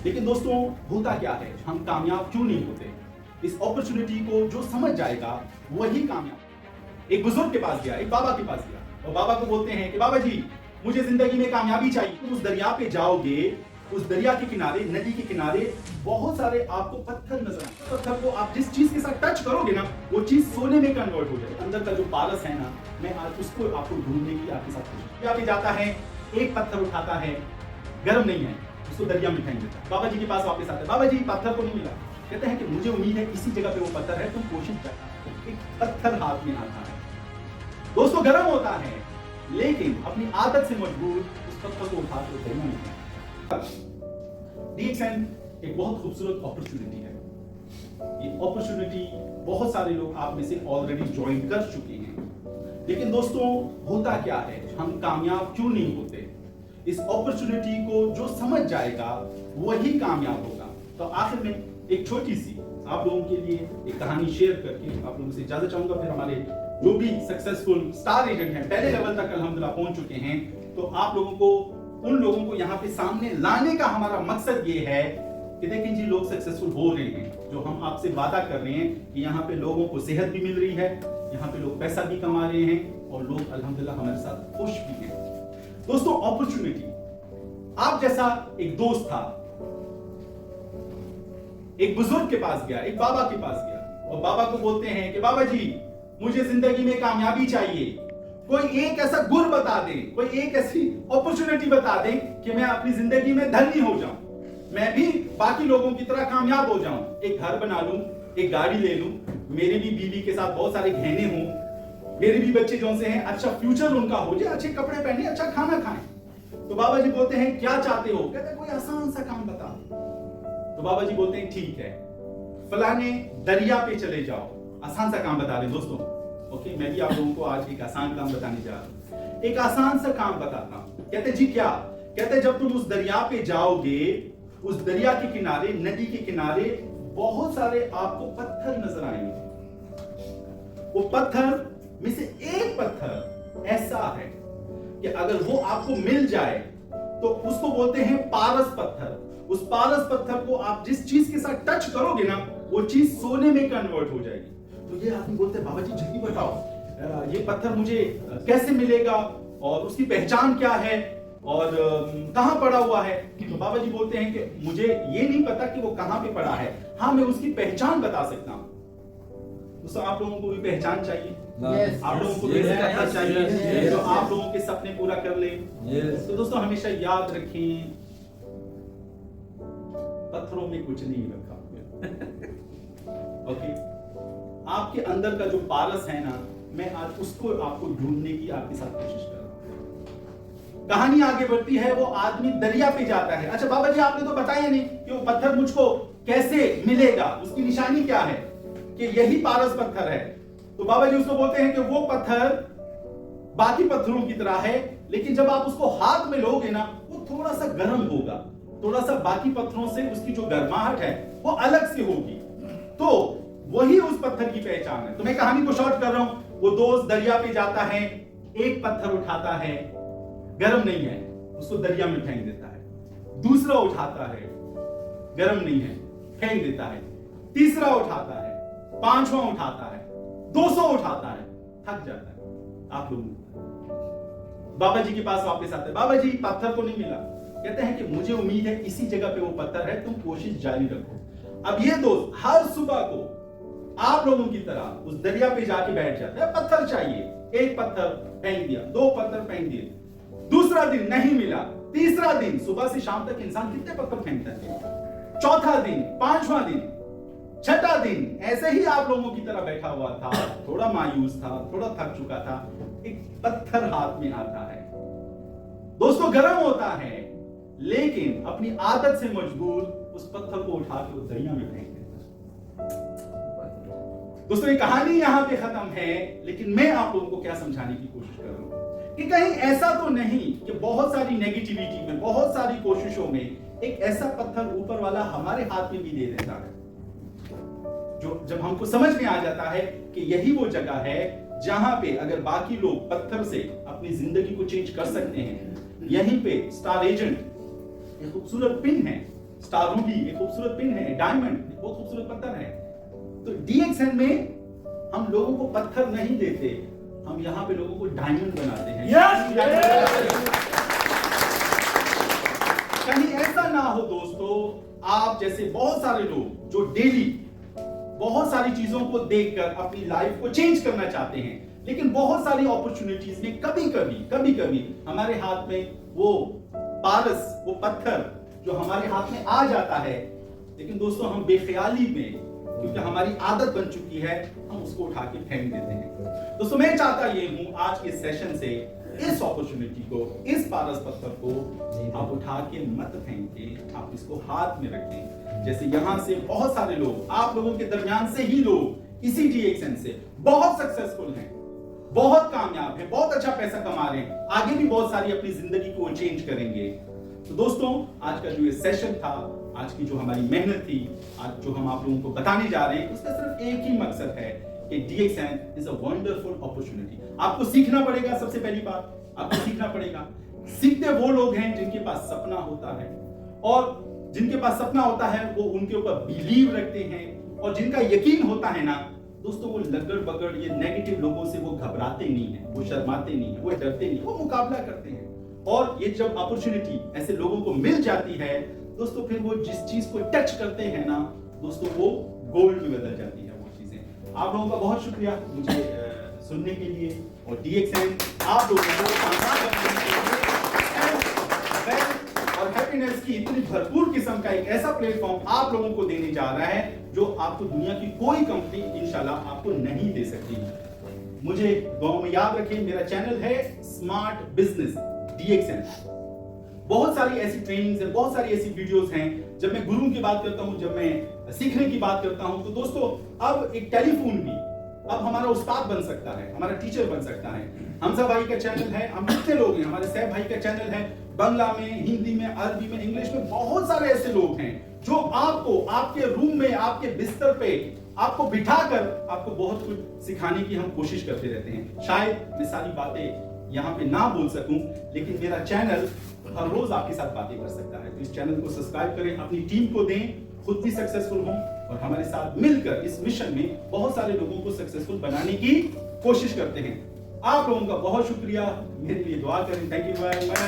लेकिन दोस्तों होता क्या है, हम कामयाब क्यों नहीं होते? इस अपॉर्चुनिटी को जो समझ जाएगा वही कामयाब। एक बुजुर्ग के पास गया, एक बाबा के पास गया और बाबा को बोलते हैं कि बाबा जी मुझे जिंदगी में कामयाबी चाहिए। तुम उस दरिया पे जाओगे, उस दरिया के किनारे, नदी के किनारे बहुत सारे आपको पत्थर नजर आएंगे। पत्थर को आप जिस चीज के साथ टच करोगे ना, वो चीज सोने में कन्वर्ट हो जाएगी। अंदर का जो पारस है ना, मैं आज उसको आपको ढूंढने की आपके साथ कोशिश। पे जाता है, एक पत्थर उठाता है, गर्म नहीं है, उसको दरिया में फेंक देता है। बाबा जी के पास वापस आता है, बाबा जी पत्थर को नहीं मिला। कहते हैं कि मुझे उम्मीद है इसी जगह पे वो पत्थर है, तुम कोशिश करना। एक पत्थर हाथ में आता है, दोस्तों गर्म होता है, लेकिन अपनी आदत से मजबूर उस पत्थर को उठा के दरिया में फेंक। DXN एक बहुत खूबसूरत अपॉर्चुनिटी है। ये अपॉर्चुनिटी बहुत सारे लोग आप में से ऑलरेडी ज्वाइन कर चुके हैं। लेकिन दोस्तों होता क्या है, हम कामयाब क्यों नहीं होते? इस अपॉर्चुनिटी को जो समझ जाएगा वही कामयाब होगा। तो आखिर में एक छोटी सी आप लोगों के लिए एक कहानी शेयर करके आप लोगों से इजाजत चाहूंगा। फिर हमारे जो भी सक्सेसफुल स्टार एजेंट हैं, पहले लेवल तक अल्हम्दुलिल्लाह पहुंच चुके हैं, तो आप लोगों को, उन लोगों को यहाँ पे सामने लाने का हमारा मकसद ये है कि देखें जी लोग सक्सेसफुल हो रहे हैं। जो हम आपसे वादा कर रहे हैं कि यहाँ पे लोगों को सेहत भी मिल रही है, यहाँ पे लोग पैसा भी कमा रहे हैं और लोग अल्हम्दुलिल्लाह हमारे साथ खुश भी हैं। दोस्तों अपॉर्चुनिटी, आप जैसा एक दोस्त था, एक बुजुर्ग के पास गया, एक बाबा के पास गया और बाबा को बोलते हैं कि बाबा जी मुझे जिंदगी में कामयाबी चाहिए, कोई एक ऐसा गुर बता दे, कोई एक ऐसी अपॉर्चुनिटी बता दे कि मैं अपनी जिंदगी में धनी हो जाऊं, मैं भी बाकी लोगों की तरह कामयाब हो जाऊं, एक घर बना लूं, एक गाड़ी ले लूं, मेरी भी बीवी के साथ बहुत सारे गहने हों, मेरे भी बच्चे जो से हैं अच्छा फ्यूचर उनका हो जाए, अच्छे कपड़े पहने, अच्छा खाना खाएं। तो बाबा जी बोलते हैं क्या चाहते हो? कहते हैं कोई आसान सा काम बता। तो बाबा जी बोलते हैं ठीक है, फलाने दरिया पे चले जाओ। आसान सा काम बता रहे दोस्तों, ओके। मैं भी आप लोगों को आज एक आसान काम बताने जा रहा हूं, एक आसान सा काम बताता हूं। कहते जी क्या? कहते जब तुम उस दरिया पे जाओगे, उस दरिया के किनारे, नदी के किनारे बहुत सारे आपको पत्थर नजर आएंगे। वो पत्थर में से एक पत्थर ऐसा है कि अगर वो आपको मिल जाए तो उसको बोलते हैं पारस पत्थर। उस पारस पत्थर को आप जिस चीज के साथ टच करोगे ना, वो चीज सोने में कन्वर्ट हो जाएगी। तो ये आदमी बोलते हैं बाबा जी जल्दी बताओ, ये पत्थर मुझे कैसे मिलेगा और उसकी पहचान क्या है और कहां पड़ा हुआ है? तो बाबा जी बोलते हैं कि मुझे ये नहीं पता कि वो कहां पे पड़ा है, हाँ मैं उसकी पहचान बता सकता हूं। दोस्तों आप लोगों को भी पहचान चाहिए, आप लोगों को भी पता चाहिए जो आप लोगों के सपने पूरा कर ले। तो दोस्तों हमेशा याद रखें, पत्थरों में कुछ नहीं रखा। ओके, आपके अंदर का जो पारस है ना, मैं आज उसको आपको ढूंढने की आपके साथ कोशिश कर रहा हूं। कहानी आगे बढ़ती है, वो आदमी दरिया पे जाता है। अच्छा बाबा जी आपने तो बताया नहीं कि वो पत्थर मुझको कैसे मिलेगा, उसकी निशानी क्या है कि यही पारस पत्थर है। तो बाबा जी उसको बोलते हैं कि वो पत्थर बाकी पत्थरों की तरह है, लेकिन जब आप उसको हाथ में लोगे ना, वो थोड़ा सा गर्म होगा, थोड़ा सा बाकी पत्थरों से उसकी जो गर्माहट है वो अलग से होगी। तो वही उस पत्थर की पहचान है। तो मैं कहानी को शॉर्ट कर रहा हूं। वो दोस्त दरिया पे जाता है, एक पत्थर उठाता है, गर्म नहीं है, उसको दरिया में फेंक देता है। दूसरा उठाता है, गर्म नहीं है, फेंक देता है। तीसरा उठाता है, पांचवा उठाता है, 200 उठाता है, थक जाता है। आप लोग बाबा जी के पास वापस आते हैं, बाबा जी पत्थर तो नहीं मिला। कहते हैं कि मुझे उम्मीद है इसी जगह पे वो पत्थर है, तुम कोशिश जारी रखो। अब ये दोस्त हर सुबह को आप लोगों की तरह उस दरिया पे जाके बैठ जाता है, पत्थर चाहिए, एक पत्थर फेंक दिया, 2 पत्थर फेंक दिए, दूसरा दिन नहीं मिला, तीसरा दिन, सुबह से शाम तक इंसान कितने पत्थर फेंकता है, चौथा दिन, पांचवा दिन, छठा दिन, ऐसे ही आप लोगों की तरह बैठा हुआ था, थोड़ा मायूस था, थोड़ा थक चुका था, एक पत्थर हाथ में आता है। दोस्तों गर्म होता है, लेकिन अपनी आदत से मजबूर उस पत्थर को उठा के उस दरिया में फेंक देता है। दोस्तों ये कहानी यहां पे खत्म है, लेकिन मैं आप लोगों को क्या समझाने की कोशिश कर रहा हूं कि कहीं ऐसा तो नहीं कि बहुत सारी नेगेटिविटी में, बहुत सारी कोशिशों में एक ऐसा पत्थर ऊपर वाला हमारे हाथ में भी दे देता है, जो जब हमको समझ में आ जाता है कि यही वो जगह है जहां पे अगर बाकी लोग पत्थर से अपनी जिंदगी को चेंज कर सकते हैं, यहीं पे स्टार एजेंट एक खूबसूरत पिन है, स्टार रूबी एक खूबसूरत पिन है, डायमंड बहुत खूबसूरत पत्थर है। तो DXN में हम लोगों को पत्थर नहीं देते, हम यहाँ पे लोगों को डायमंड बनाते हैं। कहीं ऐसा ना हो दोस्तों, आप जैसे बहुत सारे लोग जो डेली बहुत सारी चीजों को देखकर अपनी लाइफ को चेंज करना चाहते हैं, लेकिन बहुत सारी अपॉर्चुनिटीज में कभी कभी हमारे हाथ में वो पारस, वो पत्थर जो हमारे हाथ में आ जाता है, लेकिन दोस्तों हम बेख्याली में, क्योंकि हमारी आदत बन चुकी है, हम उसको उठा के फेंक देते हैं। दोस्तों मैं चाहता ये हूं आज के सेशन से इस अपॉर्चुनिटी को, इस पारस पत्थर को आप उठा के मत फेंके, आप इसको हाथ में रखें। जैसे यहां से बहुत सारे लोग, आप लोगों के दरमियान से ही लोग इसी DXN से बहुत सक्सेसफुल हैं, बहुत कामयाब है, बहुत अच्छा पैसा कमा रहे हैं, आगे भी बहुत सारी अपनी जिंदगी को चेंज करेंगे। तो दोस्तों आज का जो ये सेशन था, आज की जो हमारी मेहनत थी, आज जो हम आप लोगों को बताने जा रहे हैं, उसका सिर्फ एक ही मकसद है कि DXN is a wonderful opportunity. आपको सीखना पड़ेगा, सबसे पहली बात आपको सीखना पड़ेगा। सीखते वो लोग हैं जिनके पास सपना होता है, और जिनके पास सपना होता है वो उनके ऊपर बिलीव रखते हैं, और जिनका यकीन होता है ना दोस्तों, वो लगड़ बगड़ ये नेगेटिव लोगों से वो घबराते नहीं है, वो शर्माते नहीं है, वो डरते नहीं, वो मुकाबला करते हैं। और ये जब अपॉर्चुनिटी ऐसे लोगों को मिल जाती है दोस्तों, फिर वो जिस चीज को टच करते हैं ना दोस्तों, वो गोल्ड में बदल जाती है वो चीजें। आप लोगों का बहुत शुक्रिया मुझे सुनने के लिए, और DXN आप लोगों को शानदार बनाने के लिए और हैप्पीनेस की इतनी भरपूर किस्म का एक ऐसा प्लेटफॉर्म आप लोगों को देने जा रहा है जो आपको दुनिया की कोई कंपनी इंशाल्लाह आपको नहीं दे सकती। मुझे दुआ में याद रखें, मेरा चैनल है स्मार्ट बिजनेस DXN। बहुत सारी ऐसी ट्रेनिंग्स है, बहुत सारी ऐसी वीडियोस हैं। जब मैं गुरु की बात करता हूं, जब मैं सीखने की बात करता हूं, तो दोस्तों अब एक टेलीफोन भी अब हमारा उस्ताद बन सकता है, हमारा टीचर बन सकता है। हमजा भाई का चैनल है, हम कितने लोग हैं, हमारे सैफ भाई का चैनल है, बांग्ला में, हिंदी में, अरबी में, इंग्लिश में, बहुत सारे ऐसे लोग हैं जो आपको आपके रूम में, आपके बिस्तर पे आपको बिठाकर आपको बहुत कुछ सिखाने की हम कोशिश करते रहते हैं। शायद मैं सारी बातें यहाँ पे ना बोल सकूं, लेकिन मेरा चैनल हर रोज आपके साथ बातें कर सकता है। तो इस चैनल को सब्सक्राइब करें, अपनी टीम को दें, खुद भी सक्सेसफुल हों, और हमारे साथ मिलकर इस मिशन में बहुत सारे लोगों को सक्सेसफुल बनाने की कोशिश करते हैं। आप लोगों का बहुत शुक्रिया, मेरे लिए दुआ करें। Thank you very much.